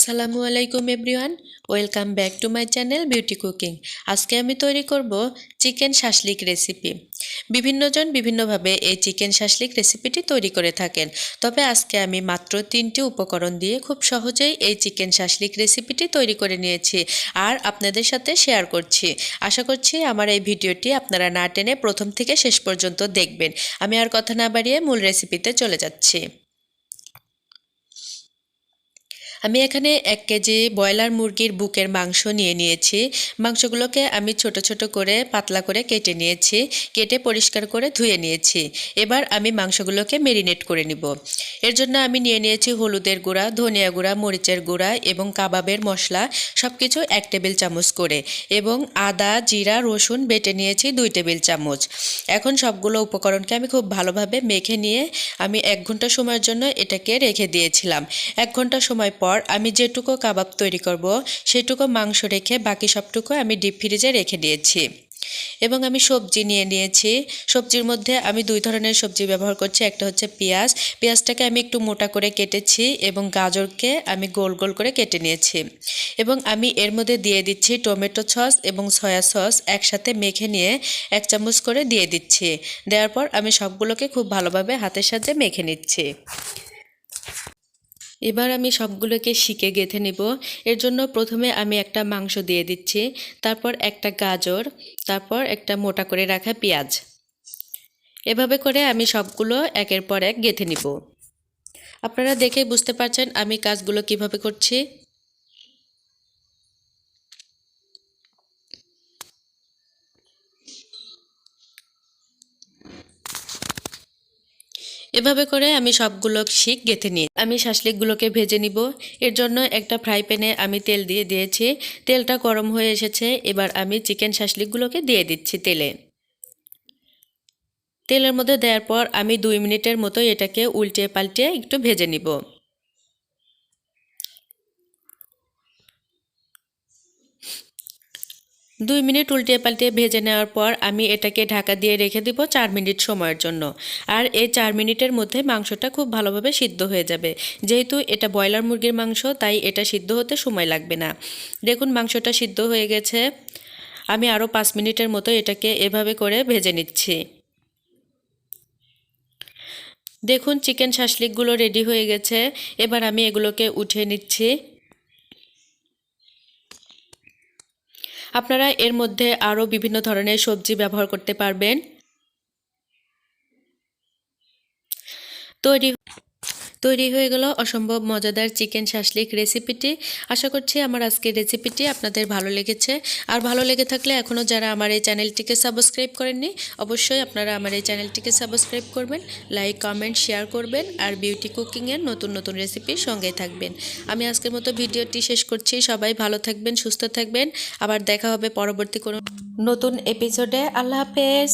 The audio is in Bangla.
আসসালামু আলাইকুম everyone, welcome back to my channel beauty cooking. আজকে আমি তৈরি করব চিকেন শাশলিক রেসিপি। বিভিন্নজন বিভিন্নভাবে এই চিকেন শাশলিক রেসিপিটি তৈরি করে থাকেন, তবে আজকে আমি মাত্র 3টি উপকরণ দিয়ে খুব সহজেই এই চিকেন শাশলিক রেসিপিটি তৈরি করে নিয়েছি আর আপনাদের সাথে শেয়ার করছি। আশা করছি আমার এই ভিডিওটি আপনারা না টেনে প্রথম থেকে শেষ পর্যন্ত দেখবেন। আমি আর কথা না বাড়িয়ে মূল রেসিপিতে চলে যাচ্ছি। আমি এখানে 1 কেজি ব্রয়লার মুরগির বুকের মাংস নিয়েছি। মাংসগুলোকে আমি ছোট ছোট করে পাতলা করে কেটে নিয়েছি, কেটে পরিষ্কার করে ধুয়ে নিয়েছি। এবার আমি মাংসগুলোকে মেরিনেট করে নিব। এর জন্য আমি নিয়েছি হলুদের গুঁড়া, ধনিয়া গুঁড়া, মরিচের গুঁড়া এবং কাবাবের মশলা সব কিছু 1 টেবিল চামচ করে, এবং আদা, জিরা, রসুন বেটে নিয়েছি 2 টেবিল চামচ। এখন সবগুলো উপকরণকে আমি খুব ভালোভাবে মেখে নিয়ে আমি 1 ঘন্টা সময়ের জন্য এটাকে রেখে দিয়েছিলাম। 1 ঘন্টা সময় পর আমি যেটুকু কাবাব তৈরি করব সেটুকু মাংস রেখে বাকি সবটুকু আমি ডিপ ফ্রিজে রেখে দিয়েছি। এবং আমি সবজি নিয়েছি। সবজির মধ্যে আমি 2 ধরনের সবজি ব্যবহার করছি। একটা হচ্ছে পেঁয়াজ। পেঁয়াজটাকে আমি একটু মোটা করে কেটেছি এবং গাজরকে আমি গোল গোল করে কেটে নিয়েছি। এবং আমি এর মধ্যে দিয়ে দিচ্ছি টমেটো সস এবং সয়া সস একসাথে মেখে নিয়ে 1 চামচ করে দিয়ে দিচ্ছি। দেওয়ার পর আমি সবগুলোকে খুব ভালোভাবে হাতের সাথে মেখে নিচ্ছি। এবার আমি সবগুলোকে শিকে গেঁথে নেব। এর জন্য প্রথমে আমি একটা মাংস দিয়ে দিচ্ছি, তারপর একটা গাজর, তারপর একটা মোটা করে রাখা পেঁয়াজ। এভাবে করে আমি সবগুলো একের পর এক গেঁথে নিব। আপনারা দেখেই বুঝতে পারছেন আমি কাজগুলো কিভাবে করছি। এভাবে করে আমি সবগুলো শিক গেঁথে নিই। আমি শাশলিকগুলোকে ভেজে নিব। এর জন্য একটা ফ্রাই প্যানে আমি তেল দিয়ে দিয়েছি। তেলটা গরম হয়ে এসেছে। এবার আমি চিকেন শাশলিকগুলোকে দিয়ে দিচ্ছি তেলের মধ্যে দেওয়ার পর আমি 2 মিনিটের মতো এটাকে উল্টে পাল্টে একটু ভেজে নিব। দুই মিনিট উল্টে পাল্টে ভেজে নেওয়ার পর আমি এটাকে ঢাকা দিয়ে রেখে দিব 4 মিনিট সময়ের জন্য। আর এই 4 মিনিটের মধ্যে মাংসটা খুব ভালোভাবে সিদ্ধ হয়ে যাবে। যেহেতু এটা ব্রয়লার মুরগির মাংস, তাই এটা সিদ্ধ হতে সময় লাগবে না। দেখুন মাংসটা সিদ্ধ হয়ে গেছে। আমি আরও 5 মিনিটের মতো এটাকে এভাবে করে ভেজে নিচ্ছি। দেখুন চিকেন শাশলিকগুলো রেডি হয়ে গেছে। এবার আমি এগুলোকে উঠিয়ে নিচ্ছি। আপনারা এর মধ্যে আরও বিভিন্ন ধরনের সবজি ব্যবহার করতে পারবেন। তৈরি হয়ে গেল অসম্ভব মজাদার চিকেন শাশলিক রেসিপিটি। আশা করছি আমার আজকের রেসিপিটি আপনাদের ভালো লেগেছে। আর ভালো লেগে থাকলে এখনও যারা আমার এই চ্যানেলটিকে সাবস্ক্রাইব করেননি, অবশ্যই আপনারা আমার এই চ্যানেলটিকে সাবস্ক্রাইব করবেন, লাইক, কমেন্ট, শেয়ার করবেন আর বিউটি কুকিংয়ের নতুন নতুন রেসিপির সঙ্গেই থাকবেন। আমি আজকের মতো ভিডিওটি শেষ করছি। সবাই ভালো থাকবেন, সুস্থ থাকবেন। আবার দেখা হবে পরবর্তী কোনো নতুন এপিসোডে। আল্লাহ হাফেজ।